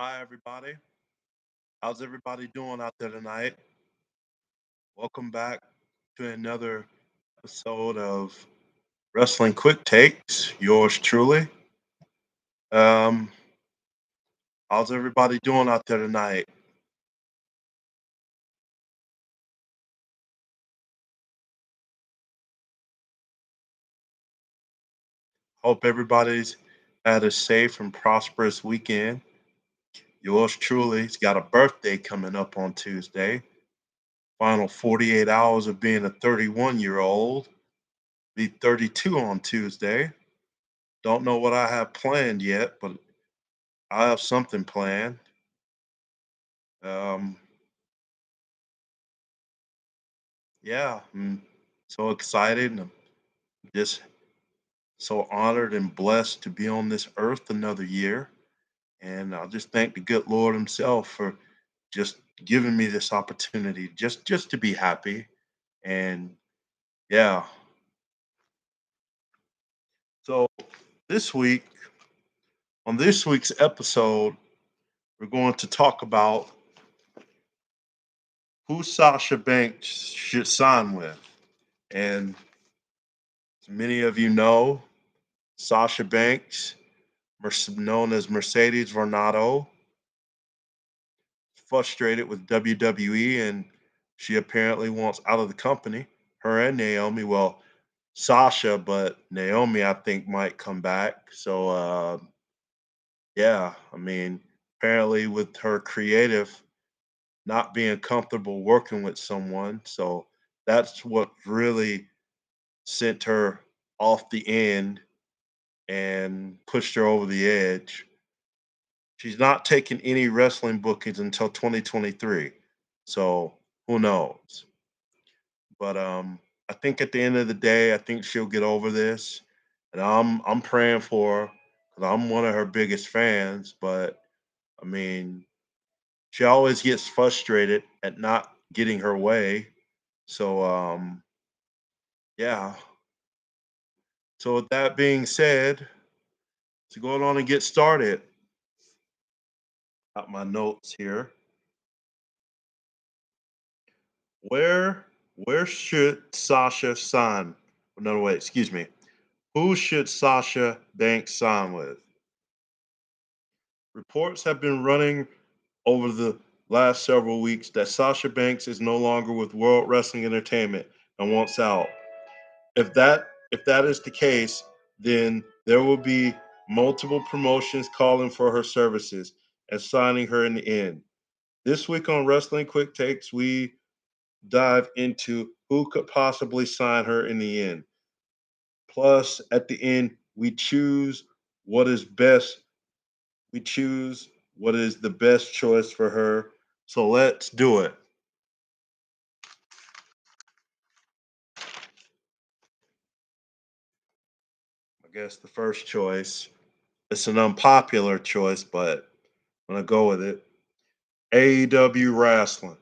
Hi, everybody. How's everybody doing out there tonight? Welcome back to another episode of Wrestling Quick Takes. Yours truly. Um, how's everybody doing out there tonight? Hope everybody's had a safe and prosperous weekend. Yours truly's got a birthday coming up on Tuesday. Final 48 hours of being a 31-year-old. Be 32 on Tuesday. Don't know what I have planned yet, but I have something planned. Um, yeah, I'm so excited and I'm just so honored and blessed to be on this earth another year. And I'll just thank the good Lord Himself for just giving me this opportunity just to be happy. And yeah, so this week, on this week's episode, we're going to talk about who Sasha Banks should sign with. And as many of you know, Sasha Banks, known as Mercedes Varnado, frustrated with WWE and she apparently wants out of the company. Her and Naomi, well, Sasha, but Naomi, I think, might come back. So, yeah, I mean, apparently, with her creative not being comfortable working with someone. So, that's what really sent her off the end and pushed her over the edge. She's not taking any wrestling bookings until 2023. So who knows? But I think at the end of the day, I think she'll get over this. And I'm praying for her because I'm one of her biggest fans. But I mean, she always gets frustrated at not getting her way. So yeah. So with that being said, to go on and get started. Got my notes here. Where should Sasha sign? No, wait, excuse me. Who should Sasha Banks sign with? Reports have been running over the last several weeks that Sasha Banks is no longer with World Wrestling Entertainment and wants out. If that is the case, then there will be multiple promotions calling for her services and signing her in the end. This week on Wrestling Quick Takes, we dive into who could possibly sign her in the end. Plus, at the end, what is best. We choose what is the best choice for her. So let's do it. I guess the first choice. It's an unpopular choice, but I'm gonna go with it. AEW wrestling.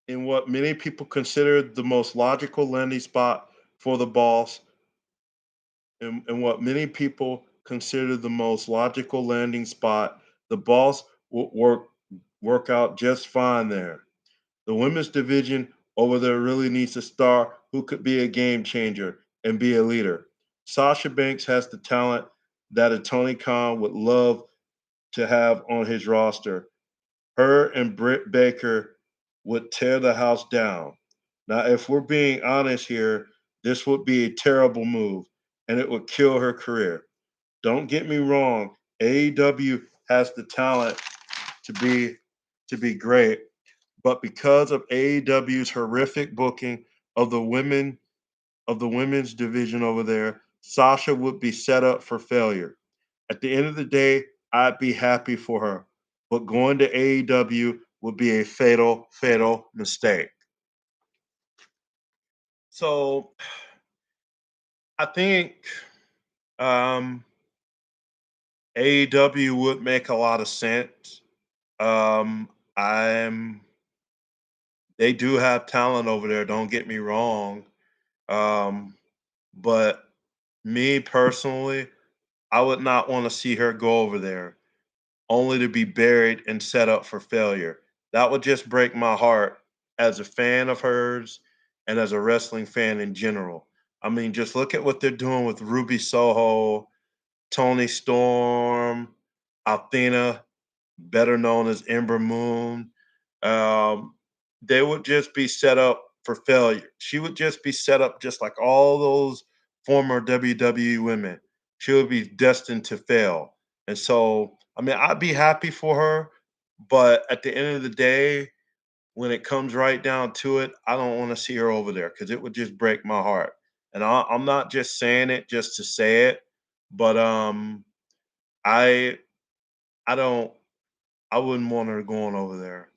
In what many people consider the most logical landing spot for the boss, and what many people consider the most logical landing spot, the boss will work out just fine there. The women's division over there really needs a star who could be a game changer and be a leader. Sasha Banks has the talent that a Tony Khan would love to have on his roster. Her and Britt Baker would tear the house down. Now, if we're being honest here, this would be a terrible move and it would kill her career. Don't get me wrong, AEW has the talent to be to be great, but because of AEW's horrific booking of the women's division over there, Sasha would be set up for failure. At the end of the day, I'd be happy for her, but going to AEW would be a fatal mistake. So I think um, AEW would make a lot of sense. I'm They do have talent over there. Don't get me wrong. Um, but me personally, I would not want to see her go over there only to be buried and set up for failure. That would just break my heart as a fan of hers and as a wrestling fan in general. I mean, just look at what they're doing with Ruby Soho, Tony Storm, Athena, better known as Ember Moon. Um, they would just be set up for failure. She would just be set up just like all those former WWE women. She would be destined to fail. And so, I mean, I'd be happy for her, but at the end of the day, when it comes right down to it, I don't want to see her over there because it would just break my heart. And I'm not just saying it just to say it, but I I don't I wouldn't want her going over there.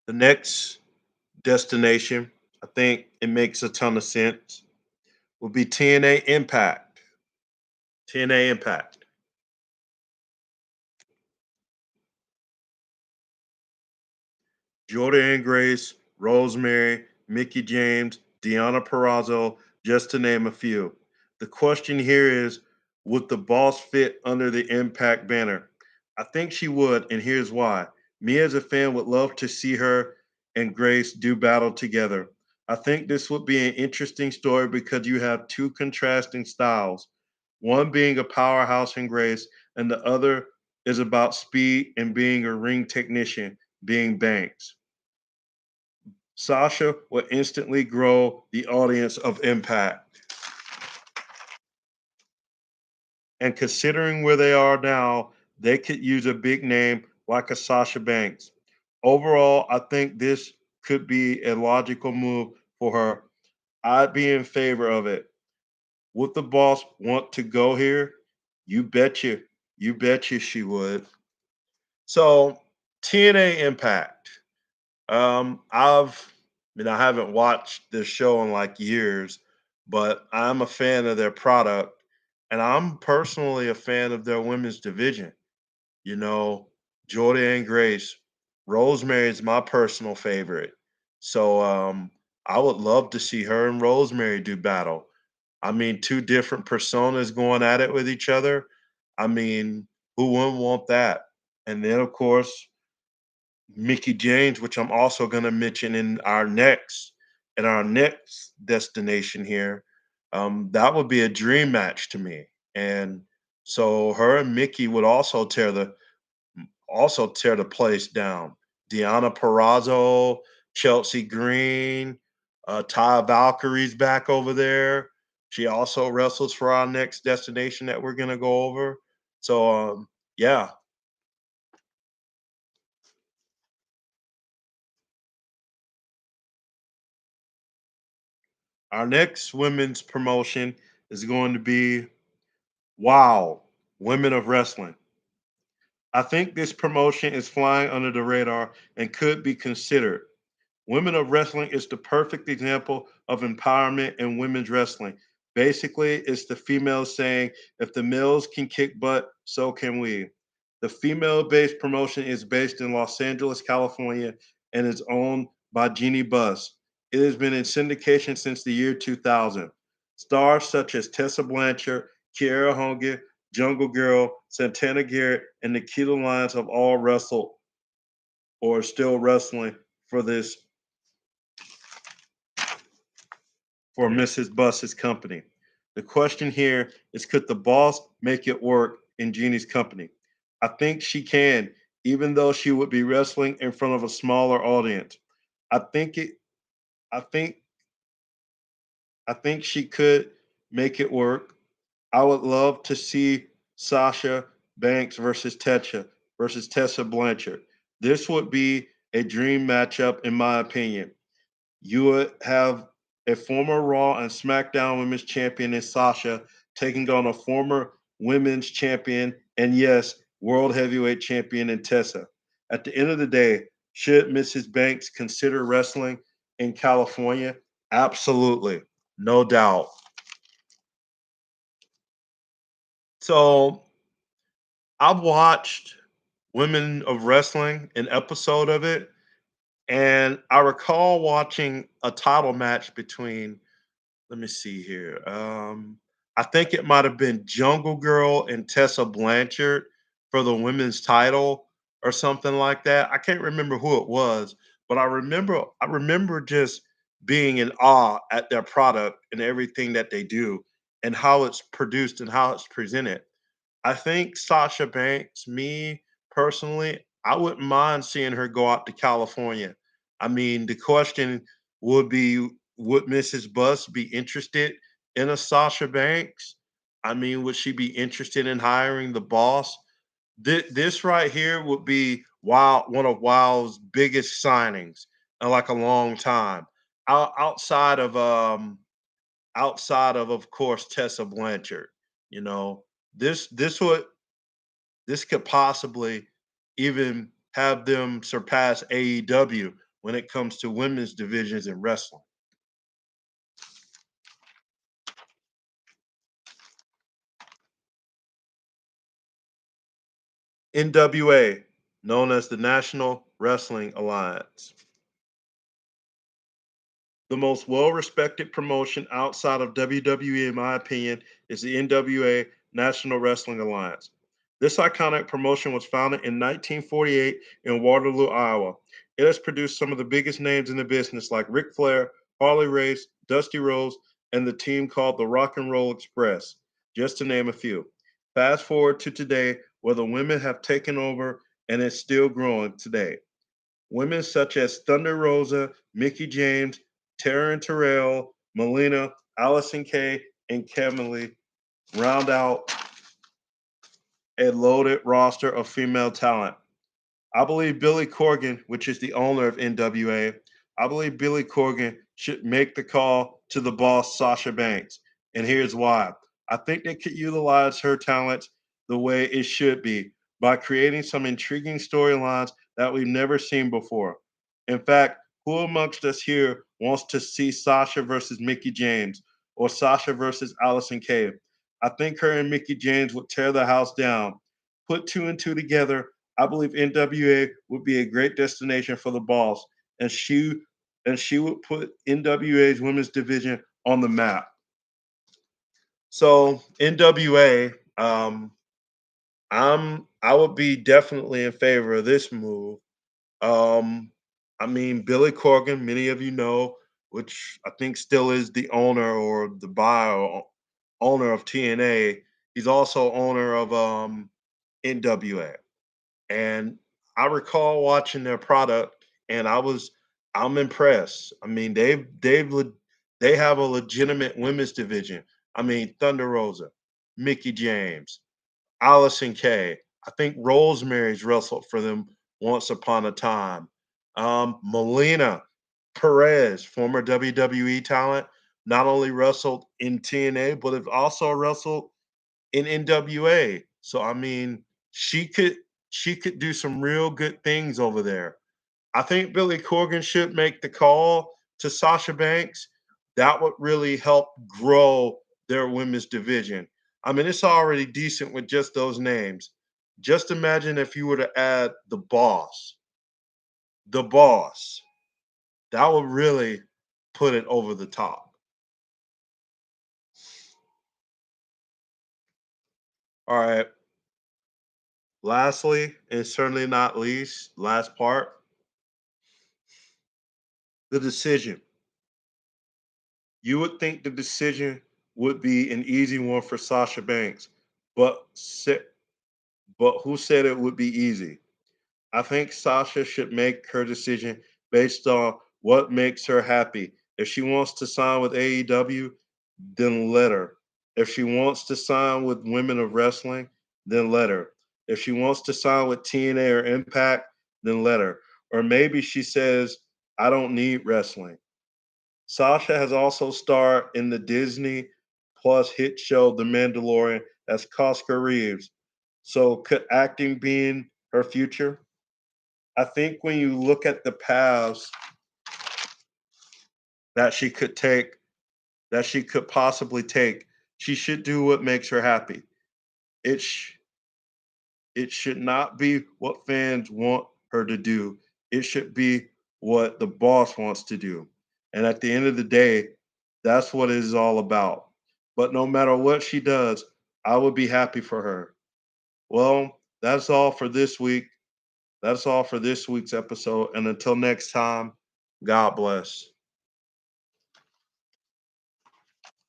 The next destination, I think it makes a ton of sense, would be TNA Impact. TNA Impact. Jordan Grace, Rosemary, Mickey James, Deanna Perrazzo, just to name a few. The question here is, would the boss fit under the Impact banner? I think she would, and here's why. Me as a fan would love to see her and Grace do battle together. I think this would be an interesting story because you have two contrasting styles, one being a powerhouse in Grace, and the other is about speed and being a ring technician, being Banks. Sasha will instantly grow the audience of Impact. And considering where they are now, they could use a big name like a Sasha Banks. Overall, I think this could be a logical move for her. I'd be in favor of it. Would the boss want to go here? You betcha. You betcha she would. So, TNA Impact. I haven't watched this show in like years, but I'm a fan of their product, and I'm personally a fan of their women's division. You know, Jordan Grace, Rosemary is my personal favorite. So I would love to see her and Rosemary do battle. I mean, two different personas going at it with each other. I mean, who wouldn't want that? And then, of course, Mickey James, which I'm also going to mention in our next destination here. That would be a dream match to me, and so her and Mickey would also tear the place down. Deanna Perrazzo, Chelsea Green, Ty Valkyrie's back over there. She also wrestles for our next destination that we're going to go over. So yeah, our next women's promotion is going to be Wow, Women of Wrestling. I think this promotion is flying under the radar and could be considered. Women of Wrestling is the perfect example of empowerment in women's wrestling. Basically, it's the females saying, if the males can kick butt, so can we. The female based promotion is based in Los Angeles, California, and is owned by Jeannie Buss. It has been in syndication since the year 2000. Stars such as Tessa Blanchard, Kiera Hogan, Jungle Girl, Santana Garrett, and Nikita Lyons have all wrestled or are still wrestling for this for Mrs. Buss's company. The question here is, could the boss make it work in Jeannie's company? I think she can, even though she would be wrestling in front of a smaller audience. I think it I think I think she could make it work. I would love to see Sasha Banks versus Tessa Blanchard. This would be a dream matchup in my opinion. You would have a former Raw and SmackDown Women's Champion in Sasha taking on a former Women's Champion and, yes, World Heavyweight Champion in Tessa. At the end of the day, should Mrs. Banks consider wrestling in California? Absolutely, no doubt. So I've watched Women of Wrestling, an episode of it, and I recall watching a title match between let me see here. I think it might have been Jungle Girl and Tessa Blanchard for the women's title or something like that. I can't remember who it was, but I remember just being in awe at their product and everything that they do and how it's produced and how it's presented. I think Sasha Banks, me personally, I wouldn't mind seeing her go out to California. I mean, the question would be, would Mrs. Buss be interested in a Sasha Banks? I mean, would she be interested in hiring the boss? This right here would be one of Wild's biggest signings in like a long time. Outside of course Tessa Blanchard. You know, this would this could possibly even have them surpass AEW when it comes to women's divisions in wrestling. NWA, known as the National Wrestling Alliance. The most well-respected promotion outside of WWE, in my opinion, is the NWA National Wrestling Alliance. This iconic promotion was founded in 1948 in Waterloo, Iowa. It has produced some of the biggest names in the business, like Ric Flair, Harley Race, Dusty Rhodes, and the team called the Rock and Roll Express, just to name a few. Fast forward to today, where the women have taken over and it's still growing today. Women such as Thunder Rosa, Mickey James, Taryn Terrell, Melina, Allison Kay, and Camille round out a loaded roster of female talent. I believe Billy Corgan, which is the owner of NWA, I believe Billy Corgan should make the call to the boss, Sasha Banks. And here's why. I think they could utilize her talents the way it should be by creating some intriguing storylines that we've never seen before. In fact, who amongst us here wants to see Sasha versus Mickey James or Sasha versus Allison Kay? I think her and Mickey James would tear the house down. Put two and two together, I believe NWA would be a great destination for the boss, and she would put NWA's women's division on the map. So NWA, I would be definitely in favor of this move. Um, I mean Billy Corgan, many of you know, which I think still is the owner or the buyer or owner of TNA. He's also owner of NWA. And I recall watching their product, and I'm impressed. I mean, they have a legitimate women's division. I mean, Thunder Rosa, Mickey James, Allison Kay. I think Rosemary's wrestled for them once upon a time. Melina Perez, former WWE talent, not only wrestled in TNA, but have also wrestled in NWA. So I mean, she could she could do some real good things over there. I think Billy Corgan should make the call to Sasha Banks. That would really help grow their women's division. I mean, it's already decent with just those names. Just imagine if you were to add the boss. That would really put it over the top. All right. Lastly, and certainly not least, last part, the decision. You would think the decision would be an easy one for Sasha Banks, but but who said it would be easy? I think Sasha should make her decision based on what makes her happy. If she wants to sign with AEW, then let her. If she wants to sign with Women of Wrestling, then let her. If she wants to sign with TNA or Impact, then let her. Or maybe she says, I don't need wrestling. Sasha has also starred in the Disney Plus hit show The Mandalorian as Cosca Reeves. So could acting be in her future? I think when you look at the paths that she could take, that she could possibly take, she should do what makes her happy. It sh- it should not be what fans want her to do. It should be what the boss wants to do. And at the end of the day, That's what it is all about. But no matter what she does, I would be happy for her. Well, that's all for this week. That's all for this week's episode. And until next time, God bless.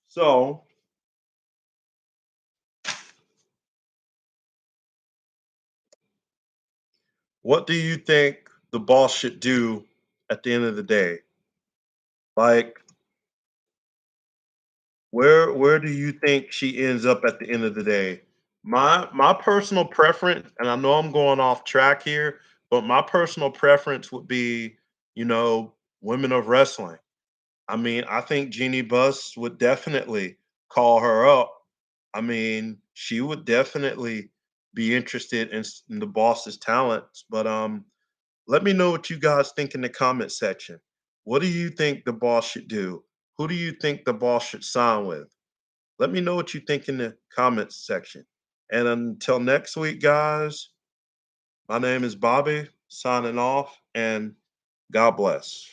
So, what do you think the boss should do at the end of the day? Like, where do you think she ends up at the end of the day? My personal preference, and I know I'm going off track here, but my personal preference would be, women of wrestling. I mean, I think Jeannie Buss would definitely call her up. I mean, she would definitely be interested in the boss's talents. But let me know what you guys think in the comment section. What do you think the boss should do? Who do you think the boss should sign with? Let me know what you think in the comments section. And until next week, guys, my name is Bobby, signing off, and God bless.